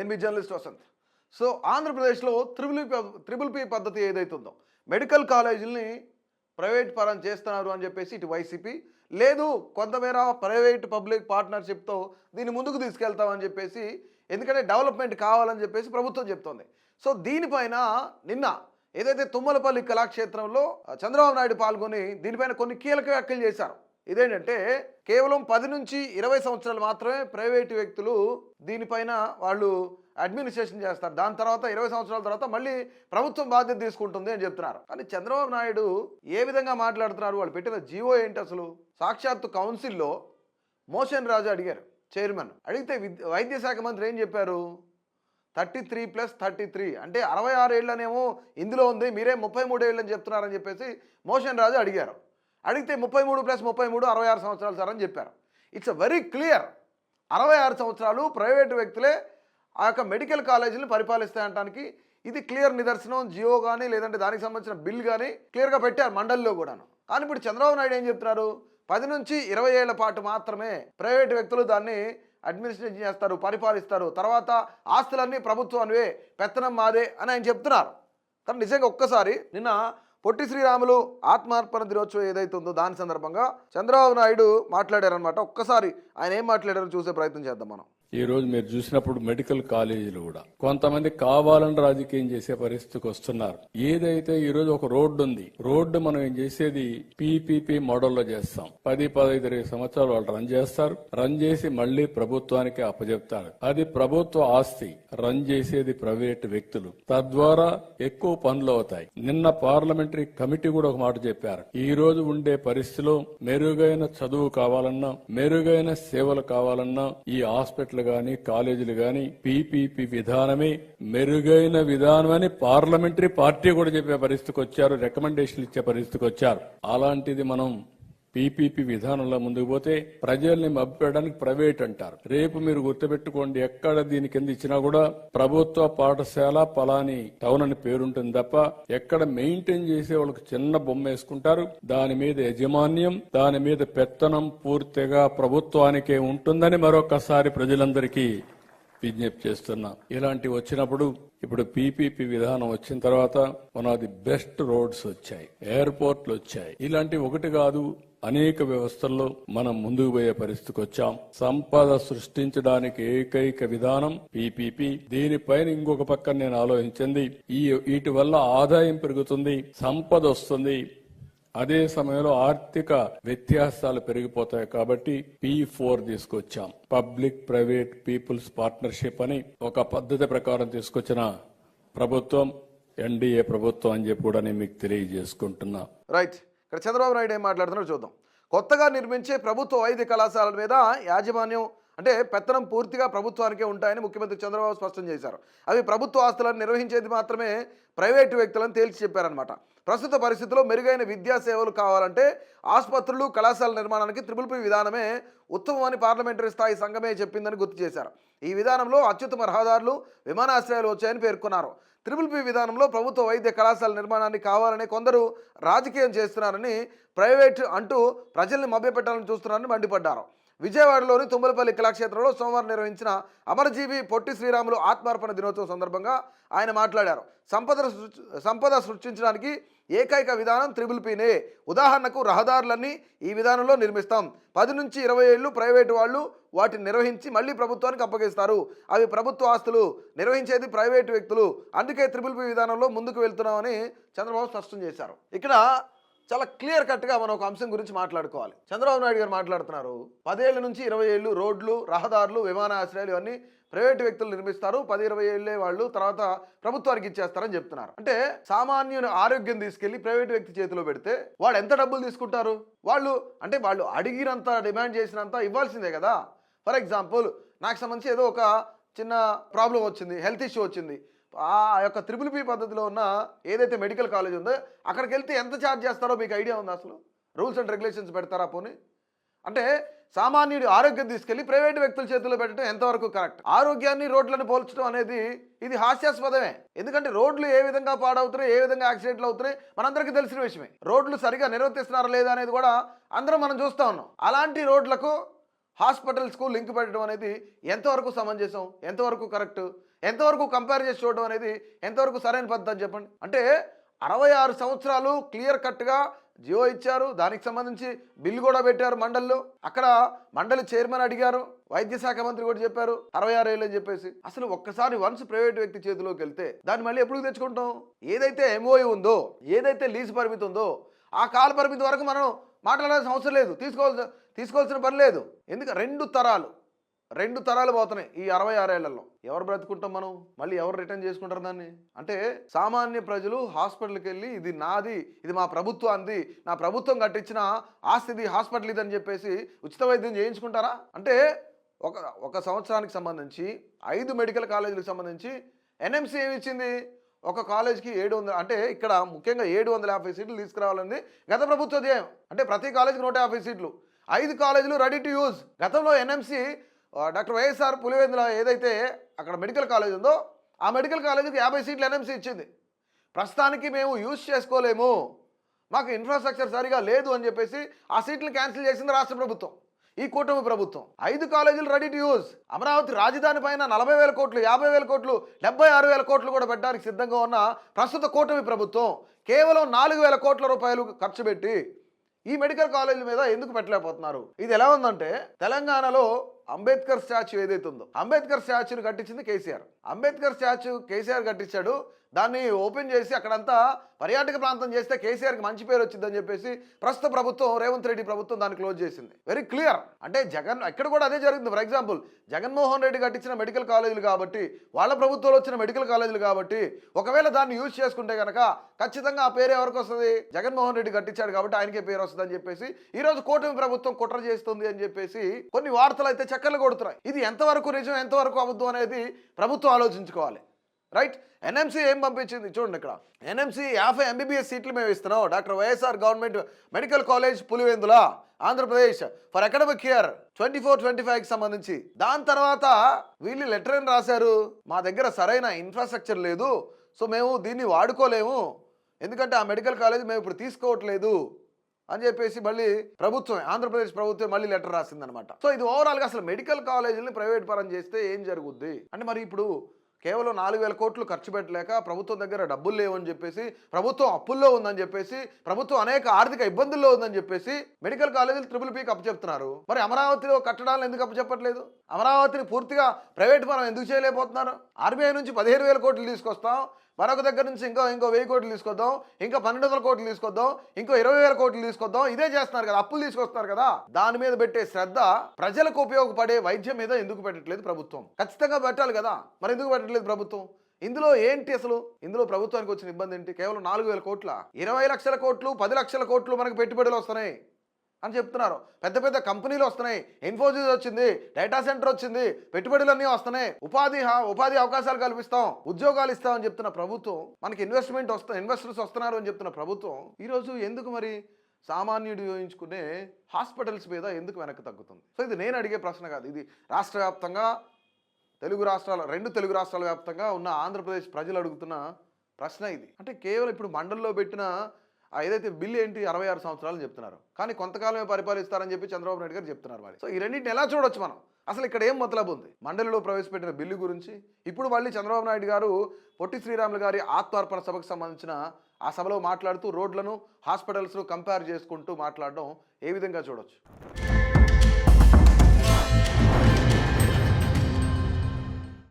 నేను మీ journalist Vasant. So ఆంధ్రప్రదేశ్లో triple P పద్ధతి ఏదైతే ఉందో మెడికల్ కాలేజీలని ప్రైవేట్ పరం చేస్తున్నారు అని చెప్పేసి ఇటు వైసీపీ, లేదు కొంతమేర ప్రైవేట్ పబ్లిక్ పార్ట్నర్షిప్తో దీన్ని ముందుకు తీసుకెళ్తామని చెప్పేసి, ఎందుకంటే డెవలప్మెంట్ కావాలని చెప్పేసి ప్రభుత్వం చెప్తోంది. సో దీనిపైన నిన్న ఏదైతే తుమ్మలపల్లి కళాక్షేత్రంలో చంద్రబాబు నాయుడు పాల్గొని దీనిపైన కొన్ని కీలక వ్యాఖ్యలు చేశారు. ఇదేంటంటే కేవలం 10 నుంచి 20 సంవత్సరాలు మాత్రమే ప్రైవేటు వ్యక్తులు దీనిపైన వాళ్ళు అడ్మినిస్ట్రేషన్ చేస్తారు, దాని తర్వాత 20 సంవత్సరాల తర్వాత మళ్ళీ ప్రభుత్వం బాధ్యత తీసుకుంటుంది అని చెప్తున్నారు. కానీ చంద్రబాబు నాయుడు ఏ విధంగా మాట్లాడుతున్నారు, వాళ్ళు పెట్టిన జీవో ఏంటి అసలు? సాక్షాత్తు కౌన్సిల్లో మోషన్ రాజు అడిగారు, చైర్మన్ అడిగితే వైద్య శాఖ మంత్రి ఏం చెప్పారు? 33+33 అంటే 66 ఏళ్ళనేమో ఇందులో ఉంది, మీరే 33 ఏళ్ళు అని చెప్తున్నారని చెప్పేసి మోషన్ రాజు అడిగారు. అడిగితే 33+33 66 సంవత్సరాలు సార్ అని చెప్పారు. ఇట్స్ వెరీ క్లియర్, 66 సంవత్సరాలు ప్రైవేటు వ్యక్తులే ఆ యొక్క మెడికల్ కాలేజీలను పరిపాలిస్తాయంటానికి ఇది క్లియర్ నిదర్శనం. జియో కానీ లేదంటే దానికి సంబంధించిన బిల్ కానీ క్లియర్గా పెట్టారు మండలిలో కూడాను. కానీ ఇప్పుడు చంద్రబాబు నాయుడు ఏం చెప్తున్నారు? 10 నుంచి 20 ఏళ్ల పాటు మాత్రమే ప్రైవేటు వ్యక్తులు దాన్ని అడ్మినిస్ట్రేషన్ చేస్తారు, పరిపాలిస్తారు, తర్వాత ఆస్తులన్నీ ప్రభుత్వానివే, పెత్తనం మాదే అని ఆయన చెప్తున్నారు. కానీ నిజంగా ఒక్కసారి నిన్న పొట్టి శ్రీరాములు ఆత్మార్పణ దినోత్సవం ఏదైతే ఉందో దాని సందర్భంగా చంద్రబాబు నాయుడు మాట్లాడారనమాట. ఒక్కసారి ఆయన ఏం మాట్లాడారో చూసే ప్రయత్నం చేద్దాం మనం. ఈ రోజు మీరు చూసినప్పుడు మెడికల్ కాలేజీలు కూడా కొంతమంది కావాలని రాజకీయం చేసే పరిస్థితికి వస్తున్నారు. ఏదైతే ఈ రోజు ఒక రోడ్డు ఉంది, రోడ్డు మనం ఏం చేసేది పీపీపీ మోడల్లో చేస్తాం. 10-15 సంవత్సరాలు వాళ్ళు రన్ చేస్తారు, రన్ చేసి మళ్లీ ప్రభుత్వానికి అప్పచెప్తారు. అది ప్రభుత్వ ఆస్తి, రన్ చేసేది ప్రైవేట్ వ్యక్తులు, తద్వారా ఎక్కువ పనులు అవుతాయి. నిన్న పార్లమెంటరీ కమిటీ కూడా ఒక మాట చెప్పారు, ఈ రోజు ఉండే పరిస్థితిలో మెరుగైన చదువు కావాలన్నా, మెరుగైన సేవలు కావాలన్నా ఈ హాస్పిటల్ గాని కాలేజీలు గాని పీపీపీ విధానమే మెరుగైన విధానం అని పార్లమెంటరీ పార్టీ కూడా చెప్పే పరిస్థితికి వచ్చారు, రికమెండేషన్లు ఇచ్చే పరిస్థితికి వచ్చారు. అలాంటిది మనం పీపీపీ విధానంలో ముందుకు పోతే ప్రజల్ని మభ్యడానికి ప్రైవేట్ అంటారు. రేపు మీరు గుర్తుపెట్టుకోండి, ఎక్కడ దీని కింద ఇచ్చినా కూడా ప్రభుత్వ పాఠశాల పలాని టౌన్ అని పేరుంటుంది తప్ప ఎక్కడ మెయింటైన్ చేసే వాళ్ళకి చిన్న బొమ్మ వేసుకుంటారు. దాని మీద యజమాన్యం, దాని మీద పెత్తనం పూర్తిగా ప్రభుత్వానికే ఉంటుందని మరొకసారి ప్రజలందరికీ విజ్ఞప్తి చేస్తున్నా. ఇలాంటివి వచ్చినప్పుడు ఇప్పుడు పీపీపీ విధానం వచ్చిన తర్వాత one of the best roads వచ్చాయి, ఎయిర్పోర్ట్లు వచ్చాయి. ఇలాంటివి ఒకటి కాదు, అనేక వ్యవస్థల్లో మనం ముందుకు పోయే పరిస్థితికి వచ్చాం. సంపద సృష్టించడానికి ఏకైక విధానం పీపీపీ. దీనిపైన ఇంకొక పక్కన నేను ఆలోచించింది, వీటి వల్ల ఆదాయం పెరుగుతుంది, సంపద వస్తుంది, అదే సమయంలో ఆర్థిక వ్యత్యాసాలు పెరిగిపోతాయి. కాబట్టి P4 తీసుకొచ్చాం, పబ్లిక్ ప్రైవేట్ పీపుల్స్ పార్ట్నర్షిప్ అని ఒక పద్ధతి ప్రకారం తీసుకొచ్చిన ప్రభుత్వం ఎన్డీఏ ప్రభుత్వం అని చెప్పి కూడా నేను మీకు తెలియజేసుకుంటున్నా. రైట్, ఇక్కడ చంద్రబాబు నాయుడు ఏం మాట్లాడుతున్నారో చూద్దాం. కొత్తగా నిర్మించే ప్రభుత్వ వైద్య కళాశాలల మీద యాజమాన్యం అంటే పెత్తనం పూర్తిగా ప్రభుత్వానికే ఉంటాయని ముఖ్యమంత్రి చంద్రబాబు స్పష్టం చేశారు. అవి ప్రభుత్వ ఆస్తులను నిర్వహించేది మాత్రమే ప్రైవేటు వ్యక్తులను తేల్చి చెప్పారనమాట. ప్రస్తుత పరిస్థితుల్లో మెరుగైన విద్యా సేవలు కావాలంటే ఆసుపత్రులు, కళాశాల నిర్మాణానికి త్రిపుల్ విధానమే ఉత్తమమని పార్లమెంటరీ స్థాయి సంఘమే చెప్పిందని గుర్తు చేశారు. ఈ విధానంలో అత్యుత్తమ రహదారులు, విమానాశ్రయాలు వచ్చాయని పేర్కొన్నారు. త్రిపుల్ విధానంలో ప్రభుత్వ వైద్య కళాశాల నిర్మాణాన్ని కావాలని కొందరు రాజకీయం చేస్తున్నారని, ప్రైవేట్ అంటూ ప్రజల్ని మభ్యపెట్టాలని చూస్తున్నారని మండిపడ్డారు. విజయవాడలోని తుమ్మలపల్లి కళాక్షేత్రంలో సోమవారం నిర్వహించిన అమరజీవి పొట్టి శ్రీరాములు ఆత్మార్పణ దినోత్సవం సందర్భంగా ఆయన మాట్లాడారు. సంపద సృష్టించడానికి ఏకైక విధానం త్రిబుల్ పీనే. ఉదాహరణకు రహదారులన్నీ ఈ విధానంలో నిర్మిస్తాం. 10 నుంచి 20 ఏళ్లు ప్రైవేటు వాళ్ళు వాటిని నిర్వహించి మళ్ళీ ప్రభుత్వానికి అప్పగిస్తారు. అవి ప్రభుత్వ ఆస్తులు, నిర్వహించేది ప్రైవేటు వ్యక్తులు. అందుకే త్రిబుల్ పీ విధానంలో ముందుకు వెళ్తున్నామని చంద్రబాబు స్పష్టం చేశారు. ఇక్కడ చాలా క్లియర్ కట్గా మనం ఒక అంశం గురించి మాట్లాడుకోవాలి. చంద్రబాబు నాయుడు గారు మాట్లాడుతున్నారు, 10 ఏళ్ల నుంచి 20 ఏళ్ళు రోడ్లు, రహదారులు, విమానాశ్రయాలు ఇవన్నీ ప్రైవేటు వ్యక్తులు నిర్మిస్తారు, 10-20 ఏళ్లే వాళ్ళు తర్వాత ప్రభుత్వానికి ఇచ్చేస్తారని చెప్తున్నారు. అంటే సామాన్యుని ఆరోగ్యం తీసుకెళ్లి ప్రైవేటు వ్యక్తి చేతిలో పెడితే వాడు ఎంత డబ్బులు తీసుకుంటారు? వాళ్ళు అడిగినంత, డిమాండ్ చేసినంత ఇవ్వాల్సిందే కదా. ఫర్ ఎగ్జాంపుల్, నాకు సంబంధించి ఏదో ఒక చిన్న ప్రాబ్లం వచ్చింది, హెల్త్ ఇష్యూ వచ్చింది, ఆ యొక్క త్రిపుల్ పీ పద్ధతిలో ఉన్న ఏదైతే మెడికల్ కాలేజ్ ఉందో అక్కడికి వెళ్తే ఎంత ఛార్జ్ చేస్తారో మీకు ఐడియా ఉందా? అసలు రూల్స్ అండ్ రెగ్యులేషన్స్ పెడతారా? పోనీ అంటే సామాన్యుడి ఆరోగ్యం తీసుకెళ్లి ప్రైవేటు వ్యక్తుల చేతుల్లో పెట్టడం ఎంతవరకు కరెక్ట్? ఆరోగ్యాన్ని రోడ్లను పోల్చడం అనేది ఇది హాస్యాస్పదమే. ఎందుకంటే రోడ్లు ఏ విధంగా పాడవుతున్నాయి, ఏ విధంగా యాక్సిడెంట్లు అవుతున్నాయి మనందరికీ తెలిసిన విషయమే. రోడ్లు సరిగా నిర్వర్తిస్తున్నారా లేదా అనేది కూడా అందరం మనం చూస్తూ ఉన్నాం. అలాంటి రోడ్లకు హాస్పిటల్స్కు లింక్ పెట్టడం అనేది ఎంతవరకు సమంజసం, ఎంతవరకు కరెక్ట్? ఎంతవరకు కంపేర్ చేసి చూడడం అనేది ఎంతవరకు సరైన పద్ధతి అని చెప్పండి. అంటే 66 సంవత్సరాలు క్లియర్ కట్గా జియో ఇచ్చారు, దానికి సంబంధించి బిల్లు కూడా పెట్టారు మండలిలో. అక్కడ మండలి చైర్మన్ అడిగారు, వైద్య శాఖ మంత్రి కూడా చెప్పారు 66 ఏళ్ళు అని చెప్పేసి. అసలు ఒక్కసారి వన్స్ ప్రైవేట్ వ్యక్తి చేతిలోకి వెళ్తే దాన్ని మళ్ళీ ఎప్పుడు తెచ్చుకుంటాం? ఏదైతే ఎంఓయూ ఉందో, ఏదైతే లీజ్ పరిమితి ఉందో ఆ కాల పరిమితి వరకు మనం మాట్లాడాల్సిన అవసరం లేదు, తీసుకోవాల్సిన పని లేదు. ఎందుకంటే రెండు తరాలు పోతున్నాయి ఈ 66 ఏళ్లలో. ఎవరు బ్రతుకుంటాం మనం? మళ్ళీ ఎవరు రిటర్న్ చేసుకుంటారు దాన్ని? అంటే సామాన్య ప్రజలు హాస్పిటల్కి వెళ్ళి ఇది నాది, ఇది మా ప్రభుత్వాన్ని, నా ప్రభుత్వం కట్టించిన ఆస్తి, ఇది హాస్పిటల్ ఇది అని చెప్పేసి ఉచిత వైద్యం చేయించుకుంటారా? అంటే ఒక సంవత్సరానికి సంబంధించి 5 మెడికల్ కాలేజీలకు సంబంధించి ఎన్ఎంసీ ఏమి ఇచ్చింది? ఒక కాలేజ్కి 700, అంటే ఇక్కడ ముఖ్యంగా 750 సీట్లు తీసుకురావాలని గత ప్రభుత్వ ధ్యేయం. అంటే ప్రతి కాలేజీకి 150 సీట్లు, 5 కాలేజీలు రెడీ టు యూజ్. గతంలో ఎన్ఎంసీ డాక్టర్ వైఎస్ఆర్ పులివెందుల ఏదైతే అక్కడ మెడికల్ కాలేజ్ ఉందో ఆ మెడికల్ కాలేజీకి 50 సీట్లు ఎన్ఎంసీ ఇచ్చింది. ప్రస్తుతానికి మేము యూజ్ చేసుకోలేము, మాకు ఇన్ఫ్రాస్ట్రక్చర్ సరిగా లేదు అని చెప్పేసి ఆ సీట్లు క్యాన్సిల్ చేసింది రాష్ట్ర ప్రభుత్వం, ఈ కూటమి ప్రభుత్వం. 5 కాలేజీలు రెడీ టు యూజ్. అమరావతి రాజధాని పైన 40,000 కోట్లు, 50,000 కోట్లు, 76,000 కోట్లు కూడా పెట్టడానికి సిద్ధంగా ఉన్న ప్రస్తుత కూటమి ప్రభుత్వం కేవలం 4,000 కోట్ల రూపాయలు ఖర్చు పెట్టి ఈ మెడికల్ కాలేజీల మీద ఎందుకు పెట్టలేకపోతున్నారు? ఇది ఎలా ఉందంటే తెలంగాణలో అంబేద్కర్ స్టాచ్యూ ఏదైతే ఉందో, అంబేద్కర్ స్టాచ్యూని కట్టించింది కేసీఆర్. అంబేద్కర్ స్టాచ్యూ కేసీఆర్ కట్టించాడు. దాన్ని ఓపెన్ చేసి అక్కడంతా పర్యాటక ప్రాంతం చేస్తే కేసీఆర్కి మంచి పేరు వచ్చిందని చెప్పేసి ప్రస్తుత ప్రభుత్వం, రేవంత్ రెడ్డి ప్రభుత్వం దాన్ని క్లోజ్ చేసింది. Very clear. అంటే ఇక్కడ కూడా అదే జరిగింది. ఫర్ ఎగ్జాంపుల్ జగన్మోహన్ రెడ్డి కట్టించిన మెడికల్ కాలేజీలు కాబట్టి, వాళ్ళ ప్రభుత్వంలో వచ్చిన మెడికల్ కాలేజీలు కాబట్టి ఒకవేళ దాన్ని యూజ్ చేసుకుంటే కనుక ఖచ్చితంగా ఆ పేరు ఎవరికి వస్తుంది? జగన్మోహన్ రెడ్డి కట్టించాడు కాబట్టి ఆయనకే పేరు వస్తుంది అని చెప్పేసి ఈరోజు కూటమి ప్రభుత్వం కుట్ర చేస్తుంది అని చెప్పేసి కొన్ని వార్తలు అయితే చక్కర్లు కొడుతున్నాయి. ఇది ఎంతవరకు నిజం, ఎంతవరకు అబద్ధం అనేది ప్రభుత్వం ఆలోచించుకోవాలి. రైట్. ఎన్ఎంసీ ఏం పంపించింది చూడండి. ఇక్కడ ఎన్ఎంసీ 50 MBBS సీట్లు మేము ఇస్తున్నాం doctor YSR government medical college Pulivendula Andhra Pradesh for academic year 24-25కి సంబంధించి. దాని తర్వాత వీళ్ళు లెటర్ ఏం రాశారు? మా దగ్గర సరైన ఇన్ఫ్రాస్ట్రక్చర్ లేదు, సో మేము దీన్ని వాడుకోలేము, ఎందుకంటే ఆ మెడికల్ కాలేజ్ మేము ఇప్పుడు తీసుకోవట్లేదు అని చెప్పేసి మళ్ళీ ప్రభుత్వం, ఆంధ్రప్రదేశ్ ప్రభుత్వం మళ్ళీ లెటర్ రాసిందనమాట. సో ఇది ఓవరాల్గా అసలు మెడికల్ కాలేజీని ప్రైవేట్ పరం చేస్తే ఏం జరుగుద్ది అంటే, మరి ఇప్పుడు కేవలం 4,000 కోట్లు ఖర్చు పెట్టలేక ప్రభుత్వం దగ్గర డబ్బులు లేవని చెప్పేసి, ప్రభుత్వం అప్పుల్లో ఉందని చెప్పేసి, ప్రభుత్వం అనేక ఆర్థిక ఇబ్బందుల్లో ఉందని చెప్పేసి మెడికల్ కాలేజీలు BBBకి అప్పచెప్తున్నారు. మరి అమరావతిలో కట్టడాలను ఎందుకు అప్పచెప్పట్లేదు? అమరావతిని పూర్తిగా ప్రైవేట్ పరం ఎందుకు చేయలేకపోతున్నారు? ఆర్బీఐ నుంచి 15,000 కోట్లు తీసుకొస్తాం, మరొక దగ్గర నుంచి ఇంకో 1,000 కోట్లు తీసుకొద్దాం, ఇంకా 1,200 కోట్లు తీసుకొద్దాం, ఇంకో 20,000 కోట్లు తీసుకొద్దాం. ఇదే చేస్తున్నారు కదా, అప్పులు తీసుకొస్తున్నారు కదా. దాని మీద పెట్టే శ్రద్ధ ప్రజలకు ఉపయోగపడే వైద్యం మీద ఎందుకు పెట్టట్లేదు ప్రభుత్వం? ఖచ్చితంగా పెట్టాలి కదా, మరి ఎందుకు పెట్టట్లేదు ప్రభుత్వం? ఇందులో ఏంటి అసలు? ఇందులో ప్రభుత్వానికి వచ్చిన ఇబ్బంది ఏంటి? కేవలం 4,000 కోట్ల, 20 లక్షల కోట్లు, 10 లక్షల కోట్లు మనకు పెట్టుబడులు వస్తున్నాయి అని చెప్తున్నారు. పెద్ద పెద్ద కంపెనీలు వస్తున్నాయి, ఇన్ఫోసిస్ వచ్చింది, డేటా సెంటర్ వచ్చింది, పెట్టుబడులన్నీ వస్తున్నాయి, ఉపాధి అవకాశాలు కల్పిస్తాం, ఉద్యోగాలు ఇస్తామని చెప్తున్న ప్రభుత్వం, మనకి ఇన్వెస్టర్స్ వస్తున్నారు అని చెప్తున్న ప్రభుత్వం ఈరోజు ఎందుకు మరి సామాన్యుడు యోచించుకునే హాస్పిటల్స్ మీద ఎందుకు వెనక్కి తగ్గుతుంది? సో ఇది నేను అడిగే ప్రశ్న కాదు, ఇది రాష్ట్ర వ్యాప్తంగా రెండు తెలుగు రాష్ట్రాల వ్యాప్తంగా ఉన్న ఆంధ్రప్రదేశ్ ప్రజలు అడుగుతున్న ప్రశ్న ఇది. అంటే కేవలం ఇప్పుడు మండలిలో పెట్టిన ఏదైతే బిల్లు ఏంటి 66 సంవత్సరాలు చెప్తున్నారు, కానీ కొంతకాలమే పరిపాలిస్తారని చెప్పి చంద్రబాబు నాయుడు గారు చెప్తున్నారు. మరి సో ఈ రెండింటిని ఎలా చూడొచ్చు మనం? అసలు ఇక్కడ ఏం మతలబు ఉంది? మండలిలో ప్రవేశపెట్టిన బిల్లు గురించి ఇప్పుడు మళ్ళీ చంద్రబాబు నాయుడు గారు పొట్టి శ్రీరాములు గారి ఆత్మార్పణ సభకు సంబంధించిన ఆ సభలో మాట్లాడుతూ రోడ్లను, హాస్పిటల్స్ను కంపేర్ చేసుకుంటూ మాట్లాడడం ఏ విధంగా చూడొచ్చు?